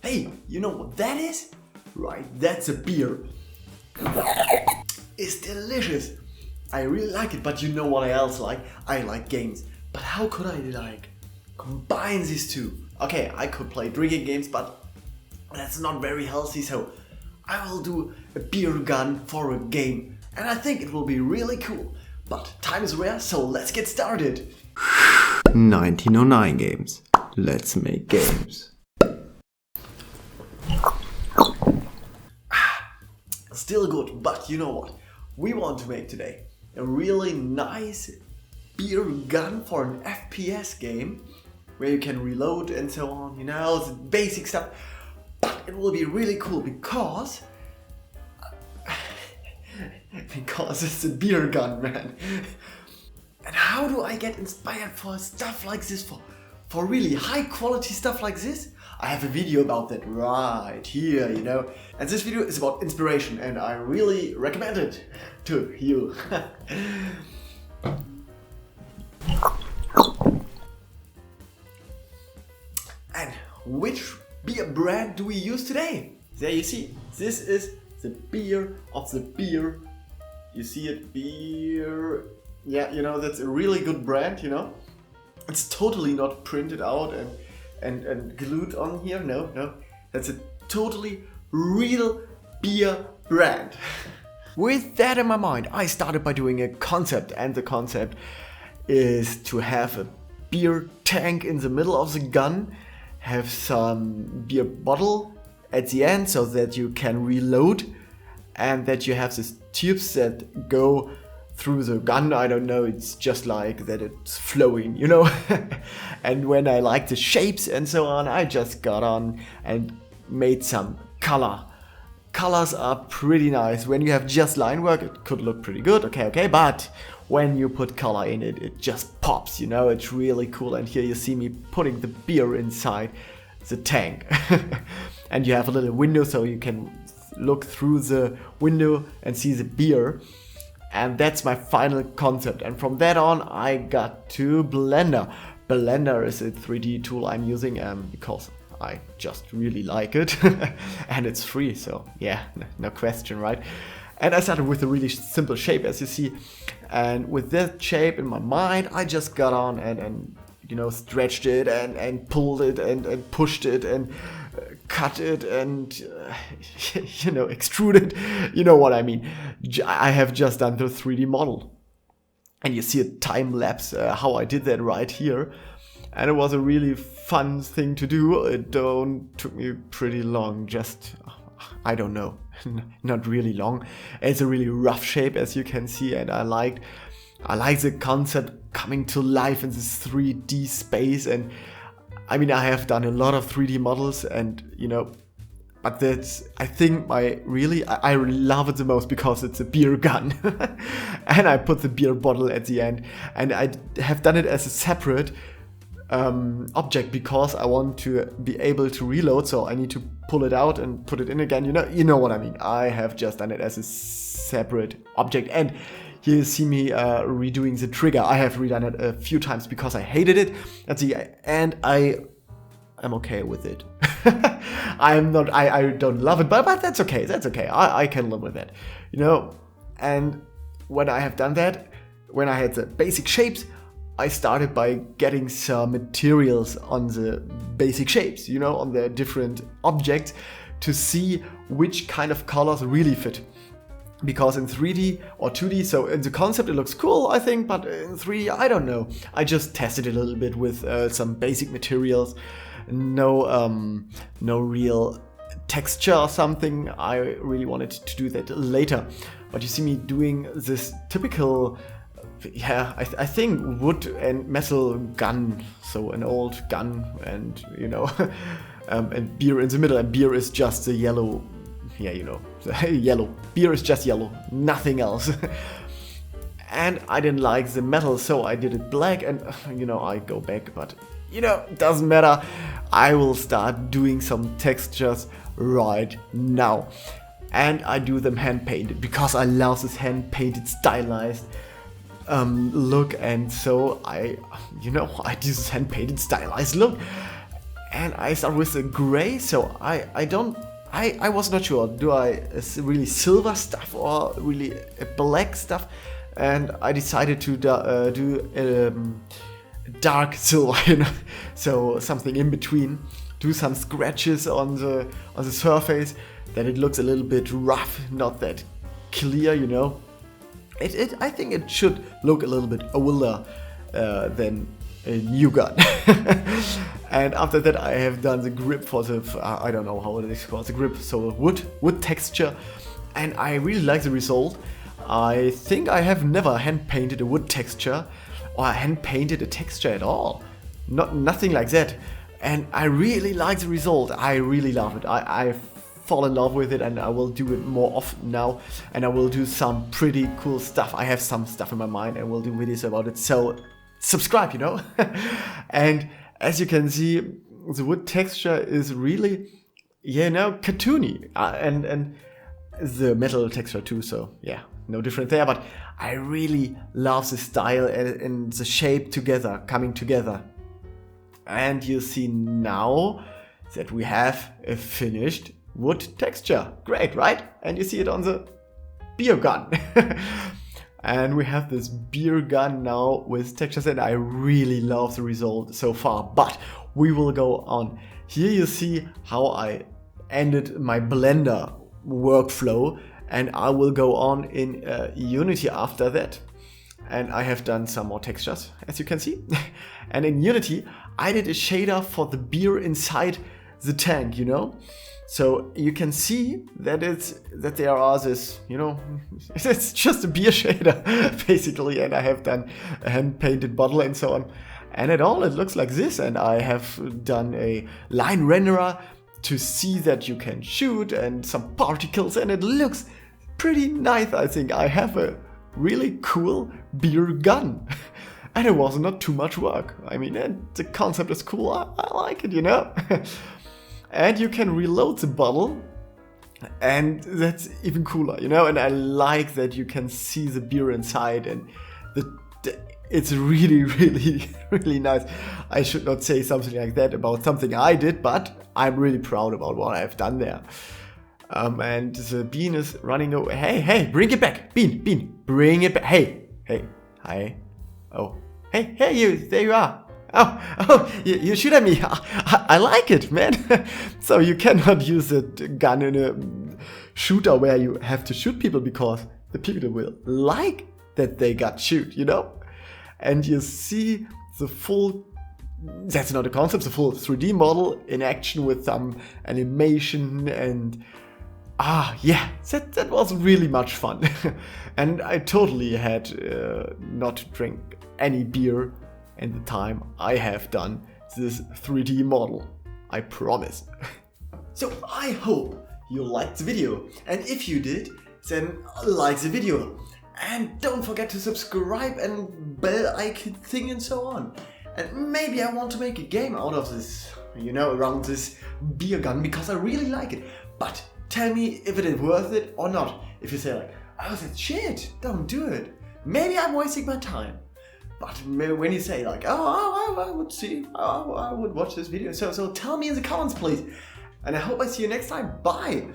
Hey, you know what that is? Right, that's a beer. It's delicious. I really like it, but you know what I else like? I like games. But how could I combine these two? Okay, I could play drinking games, but that's not very healthy, so I will do a beer gun for a game. And I think it will be really cool. But time is rare, so let's get started. 1909 games. Let's make games. Still good, but you know what? We want to make today a really nice beer gun for an FPS game where you can reload and so on, you know, the basic stuff. But it will be really cool because it's a beer gun, man. And how do I get inspired for stuff like this, for really high quality stuff like this? I have a video about that right here, you know. And this video is about inspiration and I really recommend it to you. And which beer brand do we use today? There you see, this is the beer of the beer. You see it, beer. Yeah, you know, that's a really good brand, you know. It's totally not printed out and glued on here. No. That's a totally real beer brand. With that in my mind, I started by doing a concept, and the concept is to have a beer tank in the middle of the gun, have some beer bottle at the end so that you can reload, and that you have these tubes that go through the gun. I don't know, it's just like that it's flowing, you know. And when I like the shapes and so on, I just got on and made some color. Colors are pretty nice. When you have just line work, it could look pretty good, okay, but when you put color in it, it just pops, you know. It's really cool. And here you see me putting the beer inside the tank. And you have a little window so you can look through the window and see the beer. And that's my final concept. And from that on, I got to Blender. Blender is a 3D tool I'm using because I just really like it. And it's free, so yeah, no question, right? And I started with a really simple shape, as you see. And with that shape in my mind, I just got on and you know, stretched it and pulled it and pushed it and cut it and you know, extruded. You know what I mean. I have just done the 3D model, and you see a time lapse how I did that right here, and it was a really fun thing to do. It took me pretty long, just I don't know, not really long. It's a really rough shape, as you can see, and I like the concept coming to life in this 3D space. And I mean, I have done a lot of 3D models, and you know, but that's, I think I really love it the most because it's a beer gun. And I put the beer bottle at the end, and I have done it as a separate object because I want to be able to reload, so I need to pull it out and put it in again. You know what I mean. I have just done it as a separate object. And here you see me redoing the trigger. I have redone it a few times because I hated it at the end. I am okay with it. I don't love it, but that's okay. That's okay. I can live with it, you know. And when I have done that, when I had the basic shapes, I started by getting some materials on the basic shapes, you know, on the different objects, to see which kind of colors really fit. Because in 3D or 2D, so in the concept it looks cool, I think, but in 3D, I don't know. I just tested it a little bit with some basic materials. No real texture or something. I really wanted to do that later. But you see me doing this typical, yeah, I think wood and metal gun. So an old gun, and you know, and beer in the middle. And beer is just the yellow. Yeah, you know, yellow. Beer is just yellow, nothing else. And I didn't like the metal, so I did it black, and you know, I go back, but you know, doesn't matter. I will start doing some textures right now. And I do them hand painted because I love this hand painted stylized look, and so I do this hand painted stylized look. and I start with the gray. So I was not sure. Do I really silver stuff or really black stuff? And I decided to do dark silver, you know, so something in between. Do some scratches on the surface, that it looks a little bit rough, not that clear, you know. I think it should look a little bit older than a new gun. And after that, I have done the grip for the I don't know how it is called, the grip, so wood texture, and I really like the result. I think I have never hand painted a wood texture or hand painted a texture at all. Nothing like that. And I really like the result. I really love it. I fall in love with it, and I will do it more often now. And I will do some pretty cool stuff. I have some stuff in my mind and will do videos about it. So subscribe, you know. And as you can see, the wood texture is really, you know, cartoony. And the metal texture too. So yeah. No different there, but I really love the style and the shape together, coming together. And you see now that we have a finished wood texture. Great, right? And you see it on the beer gun. And we have this beer gun now with textures, and I really love the result so far. But we will go on. Here you see how I ended my Blender workflow. And I will go on in Unity after that. And I have done some more textures, as you can see. And in Unity, I did a shader for the beer inside the tank, you know. So you can see that there are this, you know, it's just a beer shader, basically. And I have done a hand-painted bottle and so on. And it looks like this. And I have done a line renderer to see that you can shoot and some particles, and it looks pretty nice. I think I have a really cool beer gun. And it was not too much work. I mean, the concept is cool. I like it, you know. And you can reload the bottle, and that's even cooler, you know. And I like that you can see the beer inside, and it's really, really, really nice. I should not say something like that about something I did, but I'm really proud about what I've done there. And the bean is running away. Hey, bring it back. Bean, bring it back. Hey, hi. Oh, hey, you, there you are. Oh, you shoot at me. I like it, man. So you cannot use a gun in a shooter where you have to shoot people, because the people will like that they got shoot, you know? And you see the full, that's not a concept, the full 3D model in action with some animation, and yeah, that was really much fun. And I totally had not drink any beer in the time I have done this 3D model. I promise. So I hope you liked the video, and if you did, then like the video. And don't forget to subscribe and bell icon thing and so on. And maybe I want to make a game out of this, you know, around this beer gun, because I really like it. But tell me if it is worth it or not. If you say like, oh, that's shit, don't do it. Maybe I'm wasting my time. But when you say like, oh, I would see, I would watch this video. So tell me in the comments, please. And I hope I see you next time. Bye.